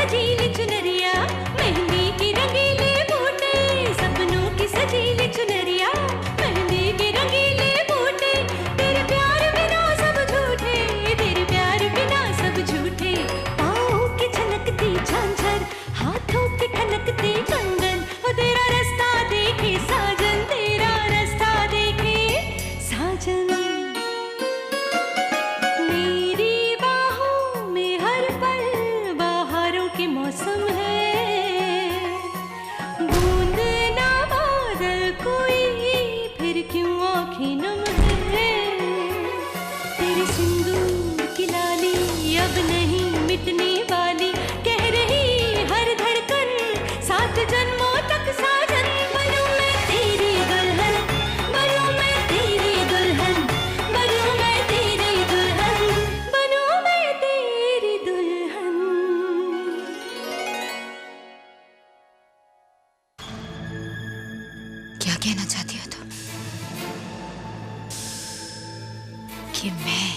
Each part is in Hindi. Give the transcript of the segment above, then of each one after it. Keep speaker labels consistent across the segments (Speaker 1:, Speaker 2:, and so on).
Speaker 1: सजीली चुनरिया, मेहंदी की रंगीले बूटे, सपनों की सजीली चुनरिया, मेहंदी की रंगीले बूटे, तेरे प्यार बिना सब झूठे, तेरे प्यार बिना सब झूठे, पाँव की छनकती झांझर, हाथों की खनकती कंगन, ओ तेरा रास्ता देखे साजन, तेरा रास्ता देखे साजन। मेरी बाहों में हर पल बहारों के मौसम है, बूंद ना बादल कोई फिर क्यों आँखें नम है, तेरे सिंदूर की लाली अब नहीं मिटने वाली, कह रही हर धड़कन सात जन्मों तक साजन। बनूं मैं तेरी दुल्हन, बनूं मैं तेरी दुल्हन, बनूं मैं तेरी दुल्हन, बनूं मैं तेरी दुल्हन।
Speaker 2: क्या कहना चाहती हो तुम? कि मैं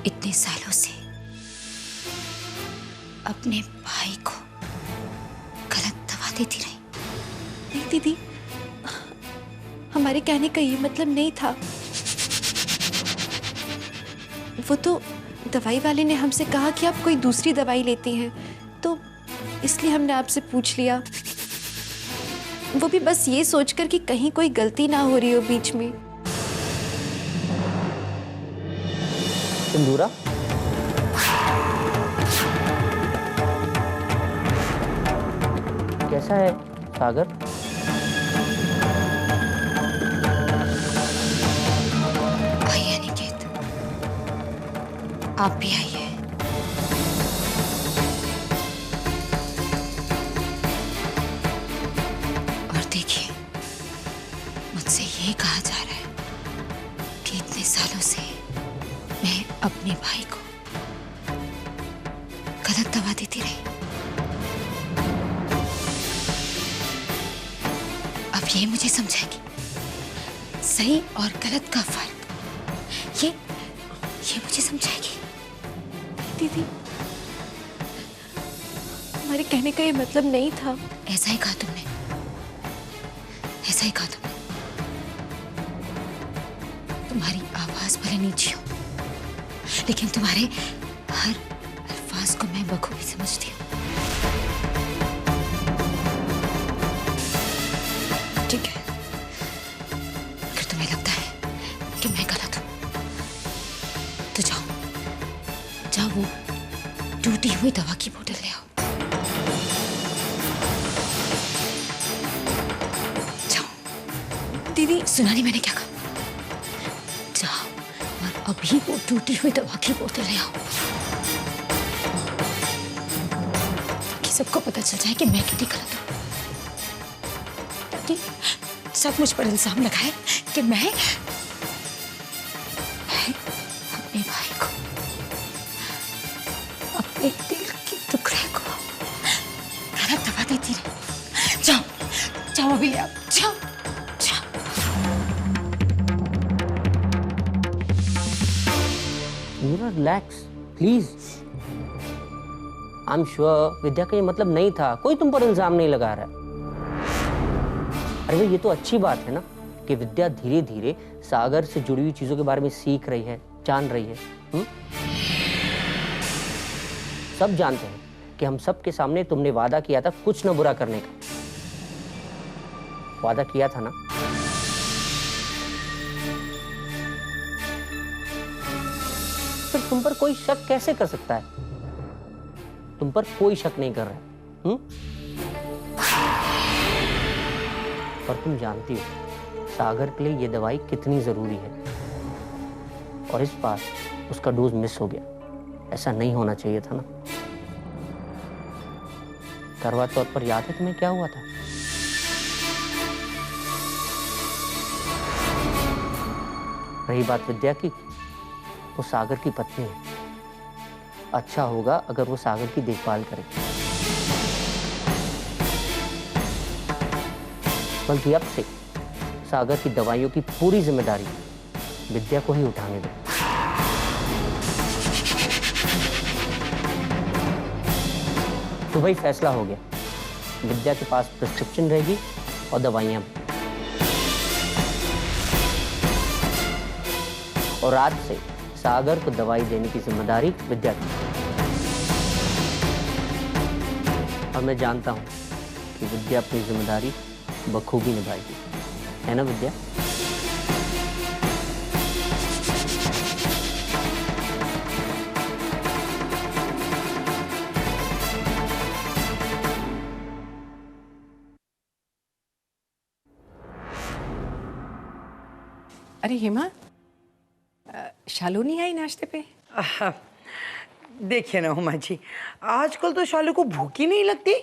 Speaker 2: इतने सालों से अपने भाई को गलत दवा देती रही?
Speaker 3: नहीं दीदी, हमारे कहने का ये मतलब नहीं था। वो तो दवाई वाले ने हमसे कहा कि आप कोई दूसरी दवाई लेती हैं, तो इसलिए हमने आपसे पूछ लिया। वो भी बस ये सोचकर कि कहीं कोई गलती ना हो रही हो बीच में।
Speaker 4: सिंदूरा, कैसा है सागर?
Speaker 2: आइए निकेत, आप भी आइए। और देखिए, मुझसे ये कहा जा रहा है कि इतने सालों से मैं अपने भाई को गलत दवा देती रही। अब ये मुझे समझाएगी सही और गलत का फर्क। ये मुझे समझाएगी।
Speaker 3: दीदी, हमारे कहने का ये मतलब नहीं था।
Speaker 2: ऐसा ही कहा तुमने, ऐसा ही कहा तुमने। तुम्हारी आवाज भले नीची हो, लेकिन तुम्हारे हर अल्फाज को मैं बखूबी समझती हूँ। ठीक है, अगर तुम्हें लगता है कि मैं गलत हूं, तो जाओ वो टूटी हुई दवा की बोतल ले आओ। जाओ।
Speaker 3: दीदी,
Speaker 2: सुना नहीं मैंने क्या कहा? जाओ और अभी वो टूटी हुई दवा की बोतल ले आओ, ताकि सबको पता चल जाए कि मैं कितनी गलत हूं, ताकि सब मुझ पर इल्जाम लगाए कि मैं अपने भाई को, अपने दिल के टुकड़े को गलत दवा देती रही। जाओ अभी ले आओ, जाओ।
Speaker 4: Relax please. I am sure Vidya का ये मतलब नहीं था, कोई तुम पर इल्जाम नहीं लगा रहा है। अरे भाई, ये तो अच्छी बात है ना कि विद्या धीरे धीरे सागर से जुड़ी हुई चीजों के बारे में सीख रही है, जान रही है। सब जानते हैं कि हम सब के सामने तुमने वादा किया था कुछ न बुरा करने का। वादा किया था ना? फिर तुम पर कोई शक कैसे कर सकता है? तुम पर कोई शक नहीं कर रहा है। और तुम जानती हो सागर के लिए ये दवाई कितनी जरूरी है, और इस बार उसका डोज मिस हो गया। ऐसा नहीं होना चाहिए था ना। करवा चौथ पर याद है तुम्हें क्या हुआ था? रही बात विद्या की, वो सागर की पत्नी है। अच्छा होगा अगर वो सागर की देखभाल करे, बल्कि अब से सागर की दवाइयों की पूरी जिम्मेदारी विद्या को ही उठाने दो। तो भाई फैसला हो गया, विद्या के पास प्रिस्क्रिप्शन रहेगी और दवाइयाँ भी। और आज से सागर को दवाई देने की जिम्मेदारी विद्या की। और मैं जानता हूँ कि विद्या अपनी जिम्मेदारी बखूबी निभाएगी, है ना विद्या?
Speaker 5: अरे हेमा, शालू नहीं आई नाश्ते पे?
Speaker 6: देखिए ना हुमा जी, आजकल तो शालू को भूख ही नहीं लगती।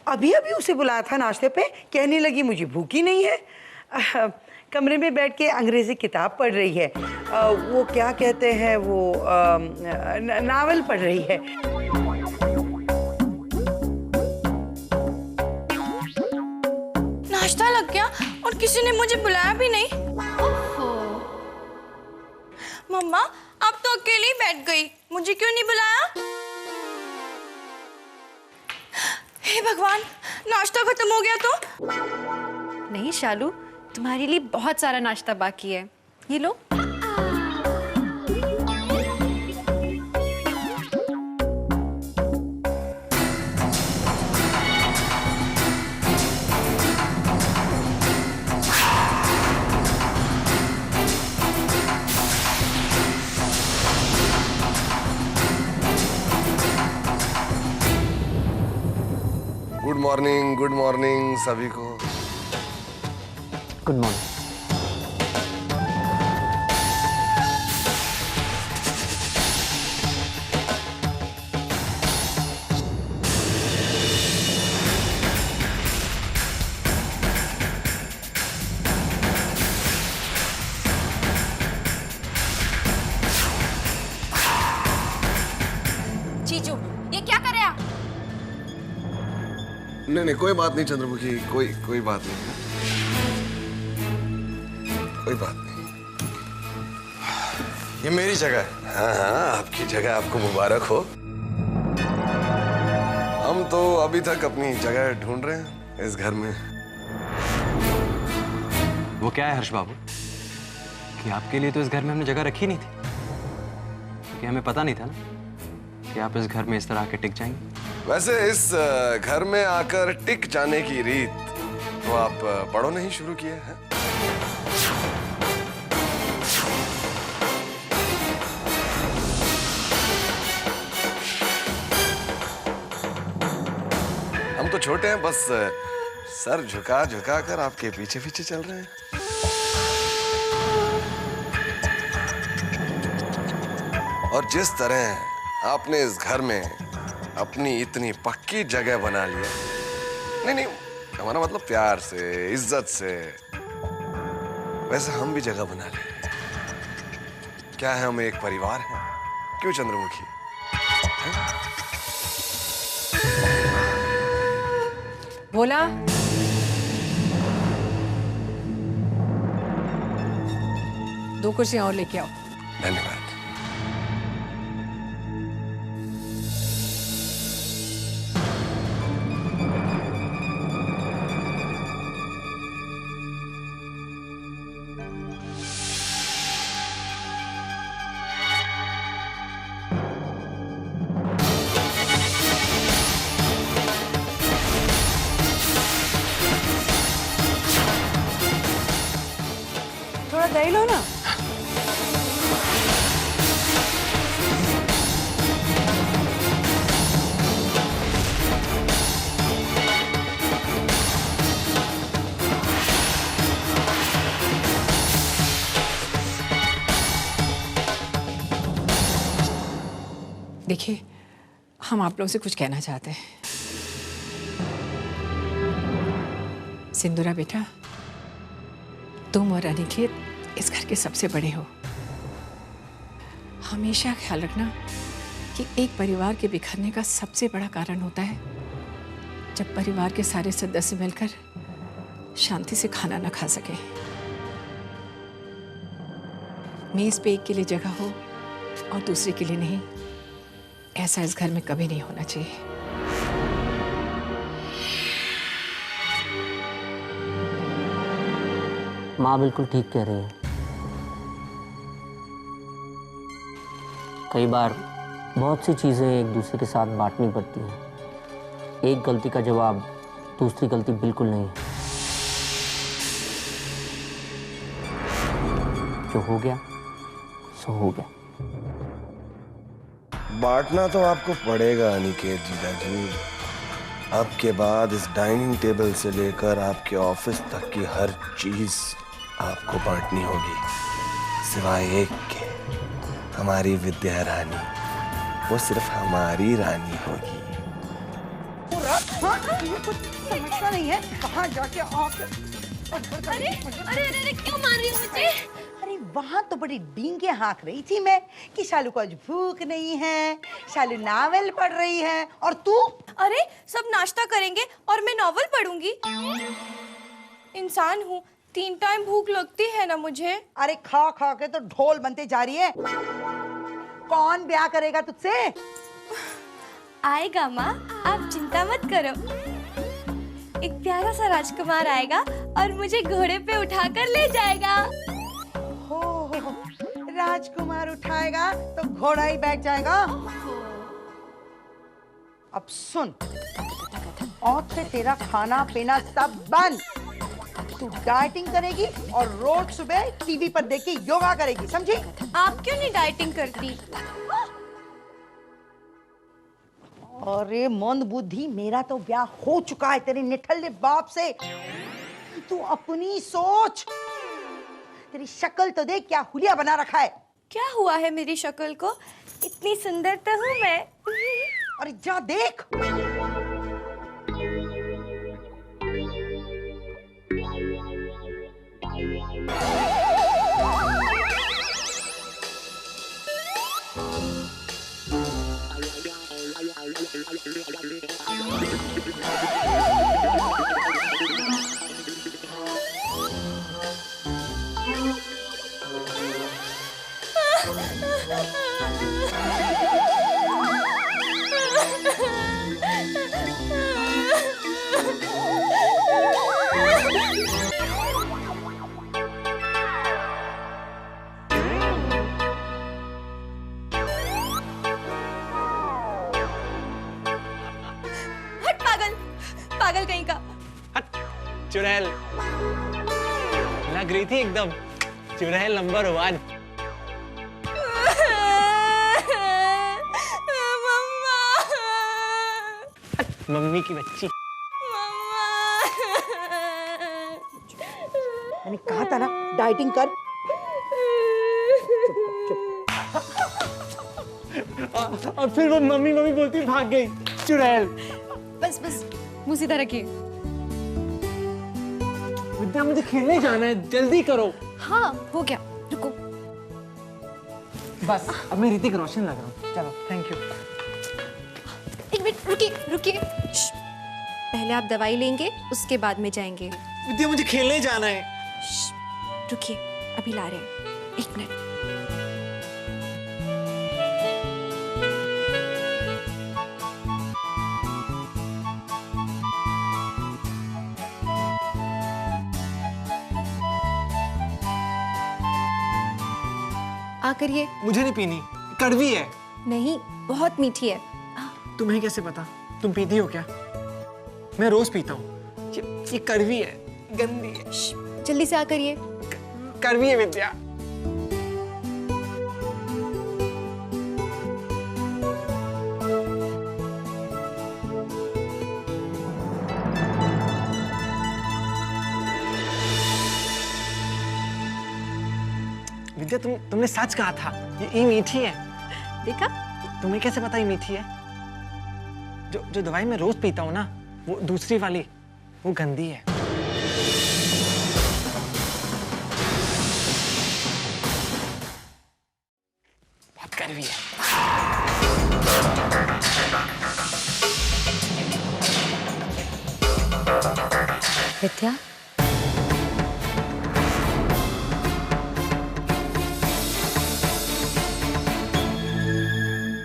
Speaker 6: अभी अभी उसे बुलाया था नाश्ते पे, कहने लगी मुझे भूख ही नहीं है। कमरे में बैठ के अंग्रेजी किताब पढ़ रही है। वो क्या कहते हैं, वो नावल पढ़ रही है।
Speaker 7: नाश्ता लग गया और किसी ने मुझे बुलाया भी नहीं। मम्मा, अब तो अकेले ही बैठ गई, मुझे क्यों नहीं बुलाया? हे भगवान, नाश्ता खत्म हो गया तो?
Speaker 3: नहीं शालू, तुम्हारे लिए बहुत सारा नाश्ता बाकी है, ये लो।
Speaker 8: गुड मॉर्निंग सभी को।
Speaker 4: Good morning.
Speaker 7: जीजू, ये क्या कर रहे हैं आप?
Speaker 8: नहीं कोई बात नहीं चंद्रमुखी, कोई बात नहीं, कोई बात नहीं। ये मेरी जगह है। हाँ, आपकी जगह, आपको मुबारक हो। हम तो अभी तक अपनी जगह ढूंढ रहे हैं इस घर में।
Speaker 9: वो क्या है हर्ष बाबू कि आपके लिए तो इस घर में हमने जगह रखी नहीं थी, क्योंकि हमें पता नहीं था ना कि आप इस घर में इस तरह आके टिक जाएंगे।
Speaker 8: वैसे इस घर में आकर टिक जाने की रीत तो आप बड़ों ने ही शुरू किए हैं। हम तो छोटे हैं, बस सर झुका झुका कर आपके पीछे पीछे चल रहे हैं। और जिस तरह आपने इस घर में अपनी इतनी पक्की जगह बना लिया, नहीं हमारा मतलब प्यार से, इज्जत से, वैसे हम भी जगह बना लिए। क्या है, हम एक परिवार हैं, क्यों चंद्रमुखी?
Speaker 5: बोला दो कुर्सियां और लेके आओ।
Speaker 8: धन्यवाद।
Speaker 5: थोड़ा दही लो ना। देखिए, हम आप लोगों से कुछ कहना चाहते हैं। सिंदूरा बेटा, तुम और अनिकेत इस घर के सबसे बड़े हो। हमेशा ख्याल रखना कि एक परिवार के बिखरने का सबसे बड़ा कारण होता है जब परिवार के सारे सदस्य मिलकर शांति से खाना न खा सके। मेज पे एक के लिए जगह हो और दूसरे के लिए नहीं, ऐसा इस घर में कभी नहीं होना चाहिए।
Speaker 4: माँ बिल्कुल ठीक कह रही है। कई बार बहुत सी चीज़ें एक दूसरे के साथ बांटनी पड़ती हैं। एक गलती का जवाब दूसरी गलती बिल्कुल नहीं है। जो हो गया सो हो गया।
Speaker 8: बांटना तो आपको पड़ेगा अनिकेत जीजा जी। अब के बाद इस डाइनिंग टेबल से लेकर आपके ऑफिस तक की हर चीज आपको बांटनी होगी, सिवाय एक के, हमारी विद्या रानी। वो सिर्फ हमारी रानी होगी।
Speaker 6: ये कुछ समझता नहीं है, कहाँ जाके
Speaker 7: अरे अरे अरे क्यों मार रही हो मुझे?
Speaker 6: अरे वहां तो बड़ी डींगे हाँक रही थी मैं कि शालू को आज भूख नहीं है, शालू नावल पढ़ रही है, और तू?
Speaker 7: अरे सब नाश्ता करेंगे और मैं नॉवल पढ़ूंगी। इंसान हूँ, 3 टाइम भूख लगती है ना मुझे।
Speaker 6: अरे खा खा के तो ढोल बनते जा रही है। कौन ब्याह करेगा तुझसे?
Speaker 7: आएगा माँ, आप चिंता मत करो। एक प्यारा सा राजकुमार आएगा और मुझे घोड़े पे उठाकर ले जाएगा।
Speaker 6: हो राजकुमार उठाएगा तो घोड़ा ही बैठ जाएगा। अब सुन, आज से तेरा खाना पीना सब बंद। तू डाइटिंग करेगी और रोज सुबह टीवी पर देख के योगा करेगी, समझी?
Speaker 7: आप क्यों नहीं डाइटिंग करती?
Speaker 6: अरे मंद बुद्धि, मेरा तो ब्याह हो चुका है तेरे निठल्ले बाप से। तू अपनी सोच, तेरी शक्ल तो देख, क्या हुलिया बना रखा है।
Speaker 7: क्या हुआ है मेरी शक्ल को? इतनी सुंदर तो हूँ मैं।
Speaker 6: अरे जा देख।
Speaker 7: पागल कहीं का।
Speaker 9: चुड़ैल लग रही थी एकदम, चुड़ैल नंबर 1। मम्मी की बच्ची।
Speaker 6: मैंने कहा था ना डाइटिंग कर।
Speaker 9: और फिर वो मम्मी मम्मी बोलती भाग गई चुड़ैल।
Speaker 3: बस बस मुंह सीधा रखिए।
Speaker 9: विद्या मुझे खेलने जाना है, जल्दी करो।
Speaker 3: हाँ हो गया, रुको।
Speaker 9: बस अब मैं ऋतिक रोशन लग रहा हूँ।
Speaker 6: चलो थैंक यू।
Speaker 3: एक मिनट रुकिए रुकिए। पहले आप दवाई लेंगे, उसके बाद में जाएंगे।
Speaker 9: विद्या मुझे खेलने जाना है।
Speaker 3: रुकिए अभी ला रहे हैं, 1 मिनट। आकर ये।
Speaker 9: मुझे नहीं पीनी, कड़वी है।
Speaker 3: नहीं, बहुत मीठी है।
Speaker 9: तुम्हें कैसे पता? तुम पीती हो क्या? मैं रोज पीता हूँ। ये कड़वी है, गंदी है।
Speaker 3: जल्दी से आकर ये।
Speaker 9: कड़वी है विद्या। विद्या तुमने सच कहा था, ये मीठी है।
Speaker 3: देखा?
Speaker 9: तुम्हें कैसे पता ये मीठी है? जो दवाई मैं रोज पीता हूँ ना, वो दूसरी वाली, वो गंदी है। बहुत कड़वी है।
Speaker 2: विद्या,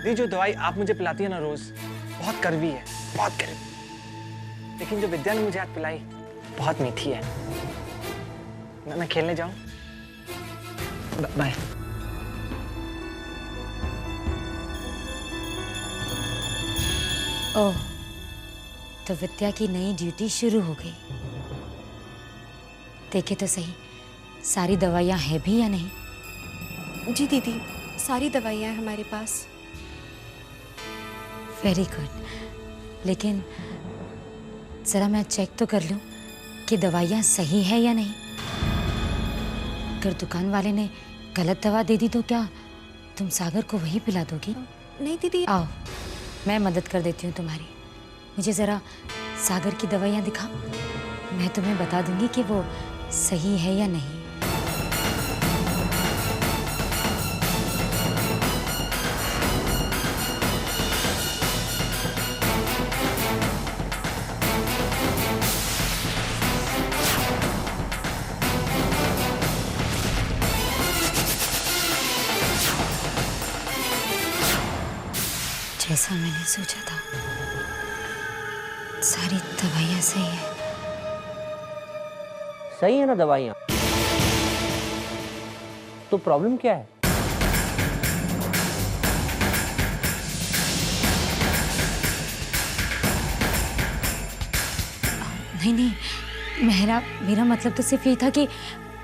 Speaker 9: ये जो दवाई आप मुझे पिलाती है ना रोज, बहुत कड़वी है, बहुत कड़वी। लेकिन जो विद्या ने मुझे आज पिलाई, बहुत मीठी है।
Speaker 10: मैं खेलने जाऊं? बाय।
Speaker 2: ओह, तो विद्या की नई ड्यूटी शुरू हो गई। देखे तो सही, सारी दवाइयाँ हैं भी या नहीं?
Speaker 3: जी दीदी, सारी दवाइयाँ हैं हमारे पास।
Speaker 2: वेरी गुड, लेकिन ज़रा मैं चेक तो कर लूँ कि दवाइयाँ सही है या नहीं। अगर दुकान वाले ने गलत दवा दे दी तो क्या तुम सागर को वही पिला दोगी?
Speaker 3: नहीं दीदी।
Speaker 2: आओ, मैं मदद कर देती हूँ तुम्हारी। मुझे ज़रा सागर की दवाइयाँ दिखा, मैं तुम्हें बता दूंगी कि वो सही है या नहीं। जैसा मैंने सोचा था, सारी दवाइयाँ सही है।
Speaker 4: सही है ना दवाइयाँ? तो प्रॉब्लम क्या है?
Speaker 2: नहीं, मेरा मतलब तो सिर्फ ये था कि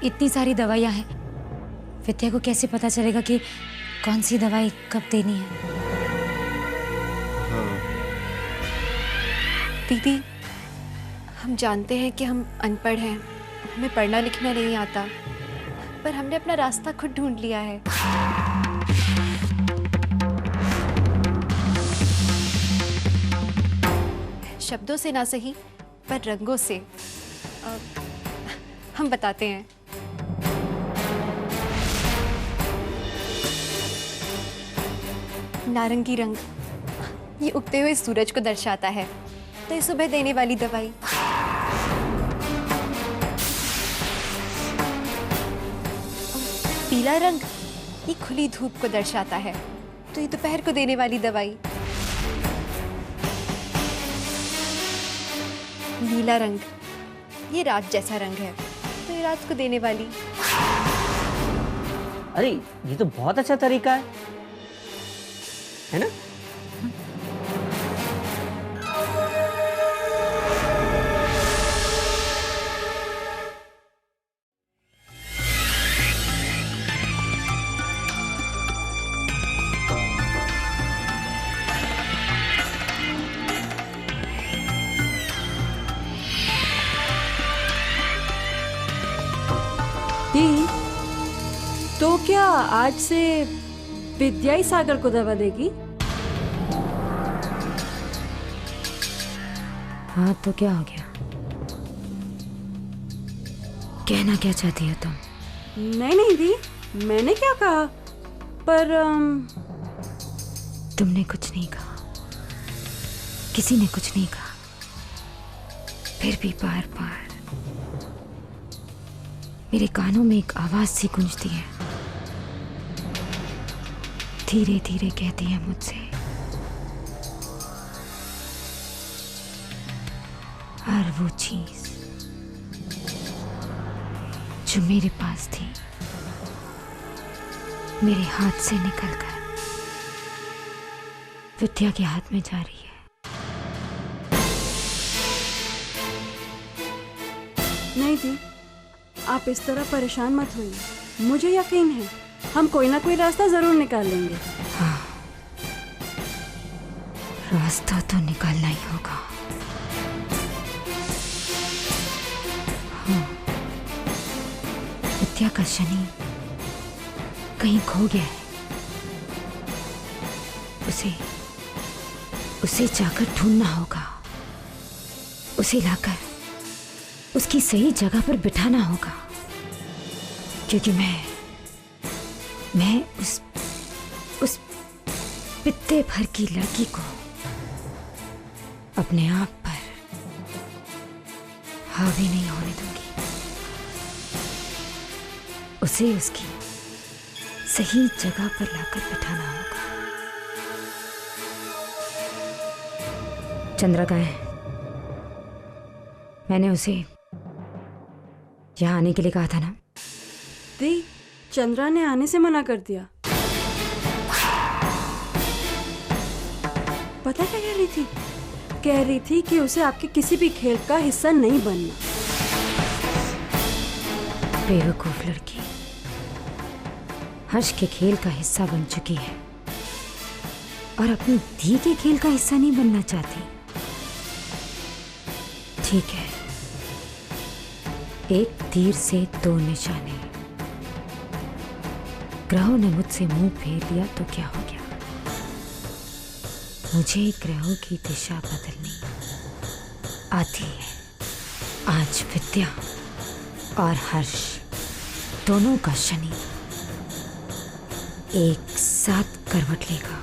Speaker 2: इतनी सारी दवाइयाँ हैं, विद्या को कैसे पता चलेगा कि कौन सी दवाई कब देनी है?
Speaker 3: दीदी, हम जानते हैं कि हम अनपढ़ हैं, हमें पढ़ना लिखना नहीं आता, पर हमने अपना रास्ता खुद ढूंढ लिया है। शब्दों से ना सही, पर रंगों से हम बताते हैं। नारंगी रंग ये उगते हुए सूरज को दर्शाता है, तो ये सुबह देने वाली दवाई। पीला रंग ये खुली धूप को दर्शाता है, तो ये दोपहर को देने वाली दवाई। नीला रंग ये रात जैसा रंग है, तो ये रात को देने वाली।
Speaker 4: अरे ये तो बहुत अच्छा तरीका है ना?
Speaker 11: दी, तो क्या आज से विद्या ही सागर को दवा देगी?
Speaker 2: हाँ, तो क्या हो गया? कहना क्या चाहती हो तुम?
Speaker 11: नहीं दी, मैंने क्या कहा, पर
Speaker 2: तुमने कुछ नहीं कहा, किसी ने कुछ नहीं कहा, फिर भी बार बार मेरे कानों में एक आवाज सी गूंजती है, धीरे धीरे कहती है मुझसे, और वो चीज जो मेरे पास थी मेरे हाथ से निकलकर विद्या के हाथ में जा रही है।
Speaker 11: नहीं दी, आप इस तरह परेशान मत होइए, मुझे यकीन है हम कोई ना कोई रास्ता जरूर निकाल लेंगे।
Speaker 2: हाँ, रास्ता तो निकालना ही होगा। हाँ, विद्या का शनि कहीं खो गया है, उसे जाकर ढूंढना होगा, उसे लाकर उसकी सही जगह पर बिठाना होगा, क्योंकि मैं उस पित्ते भर की लड़की को अपने आप पर हावी नहीं होने दूंगी। उसे उसकी सही जगह पर लाकर बिठाना होगा। चंद्रा का है, मैंने उसे यहाँ आने के लिए कहा था ना?
Speaker 11: दी, चंद्रा ने आने से मना कर दिया। पता क्या कह रही थी? कह रही थी कि उसे आपके किसी भी खेल का हिस्सा नहीं बनना।
Speaker 2: बेवकूफ लड़की, हर्ष के खेल का हिस्सा बन चुकी है और अपनी धी के खेल का हिस्सा नहीं बनना चाहती। ठीक है, एक तीर से दो निशाने। ग्रहों ने मुझसे मुंह फेर लिया तो क्या हो गया? मुझे ग्रहों की दिशा बदलनी आती है। आज विद्या और हर्ष दोनों का शनि एक साथ करवट लेगा।